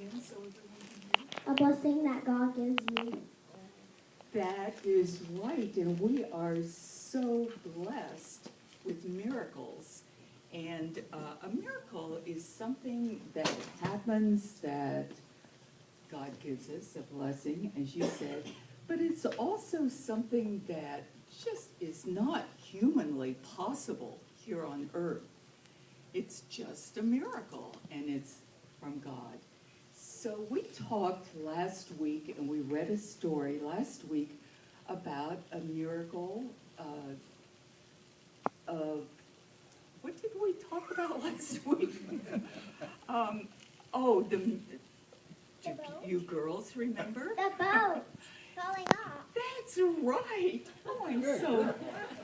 again so everyone can hear? A blessing that God gives you. That is right, and we are so blessed with miracles. And a miracle is something that happens that God gives us, a blessing, as you said, but it's also something that just is not humanly possible here on earth. It's just a miracle, and it's from God. So we talked last week, and we read a story last week about a miracle of, what did we talk about last week? Do you girls remember? The boat falling off. That's right. Oh, I'm so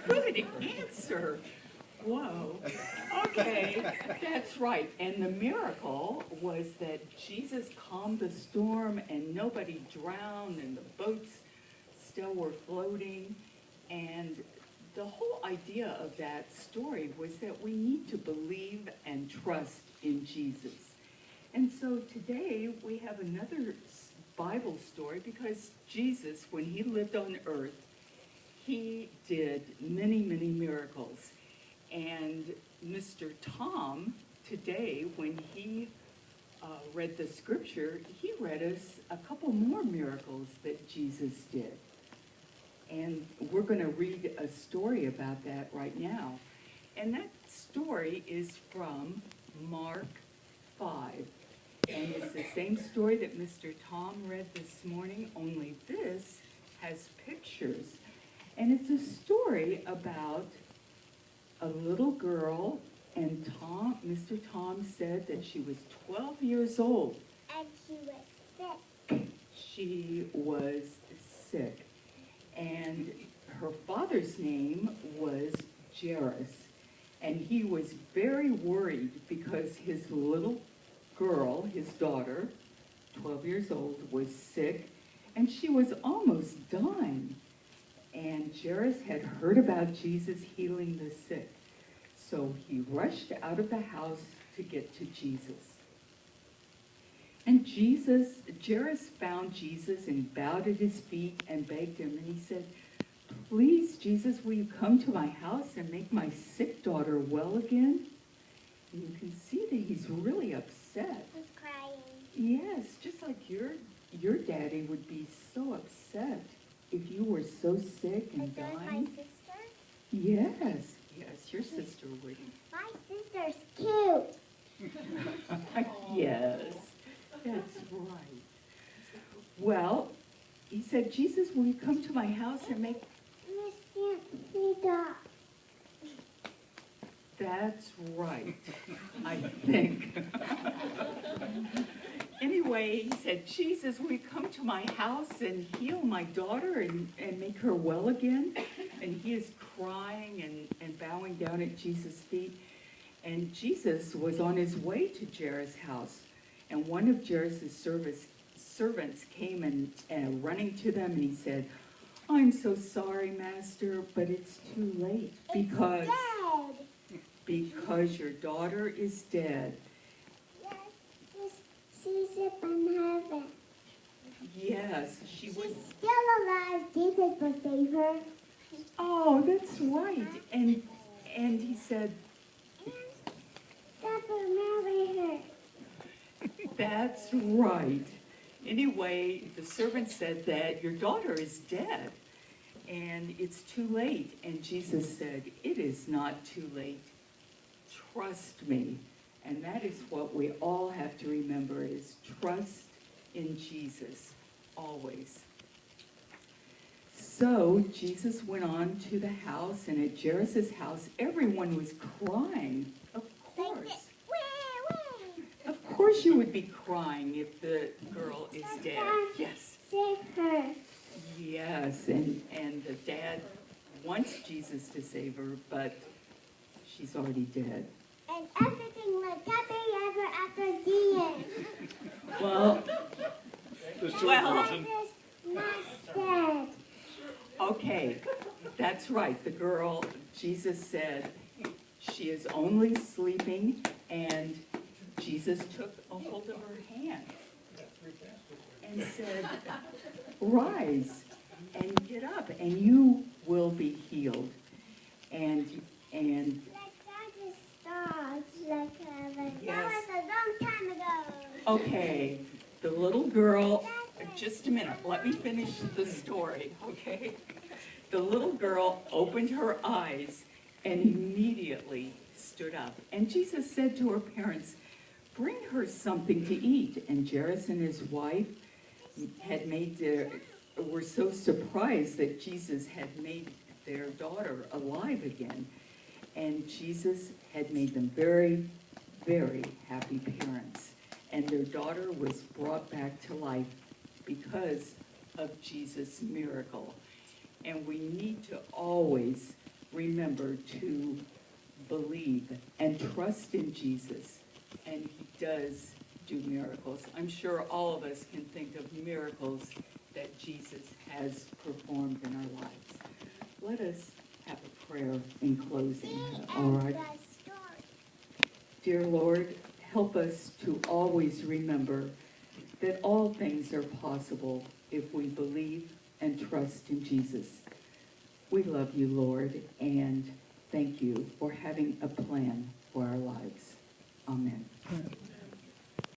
good answer. Whoa. Okay, that's right. And the miracle was that Jesus calmed the storm and nobody drowned and the boats still were floating. And the whole idea of that story was that we need to believe and trust in Jesus. And so today we have another Bible story because Jesus, when he lived on earth, he did many, many miracles. And Mr. Tom, today, when he read the scripture, he read us a couple more miracles that Jesus did. And we're going to read a story about that right now. And that story is from Mark 5. And it's the same story that Mr. Tom read this morning, only this has pictures. And it's a story about a little girl, and Mr. Tom said that she was 12 years old. And she was sick. She was sick. And her father's name was Jairus. And he was very worried because his little girl, his daughter, 12 years old, was sick, and she was almost dying. And Jairus had heard about Jesus healing the sick. So he rushed out of the house to get to Jesus. And Jairus found Jesus and bowed at his feet and begged him. And he said, "Please, Jesus, will you come to my house and make my sick daughter well again?" And you can see that he's really upset. He's crying. Yes, just like your daddy would be so upset if you were so sick and dying. My sister? Yes, your sister would. My sister's cute. Yes, that's right. Well, he said, "Jesus, will you come to my house and make..." That's right, I think. Anyway, he said, "Jesus, will you come to my house and heal my daughter and make her well again?" And he is crying and bowing down at Jesus' feet. And Jesus was on his way to Jairus' house. And one of Jairus' servants came and running to them, and he said, "I'm so sorry, Master, but it's too late because your daughter is dead." Yes, she's up in heaven. Yes, she was. She's still alive. Jesus will save her. Oh, that's right. And he said, God will marry her. "That's right." Anyway, the servant said that your daughter is dead and it's too late. And Jesus said, "It is not too late. Trust me." And that is what we all have to remember, is trust in Jesus, always. So Jesus went on to the house, and at Jairus' house, everyone was crying. Of course. Of course you would be crying if the girl is dead. Yes. Save her. Yes, and the dad wants Jesus to save her, but she's already dead. And everything like happy ever after the end. Well, Not dead. okay, that's right. The girl, Jesus said, she is only sleeping, and Jesus took a hold of her hand. and said, rise and get up and you will be healed. And Like that starts like Yes. that was a long time ago. okay, the little girl, just a minute, let me finish the story, okay? The little girl opened her eyes and immediately stood up. And Jesus said to her parents, bring her something to eat. And Jairus and his wife were so surprised that Jesus had made their daughter alive again. And Jesus had made them very, very happy parents. And their daughter was brought back to life because of Jesus' miracle. And we need to always remember to believe and trust in Jesus. And he does do miracles. I'm sure all of us can think of miracles that Jesus has performed in our lives. Let us have a prayer in closing. All right. Dear Lord, help us to always remember that all things are possible if we believe and trust in Jesus. We love you, Lord, and thank you for having a plan for our lives. Amen.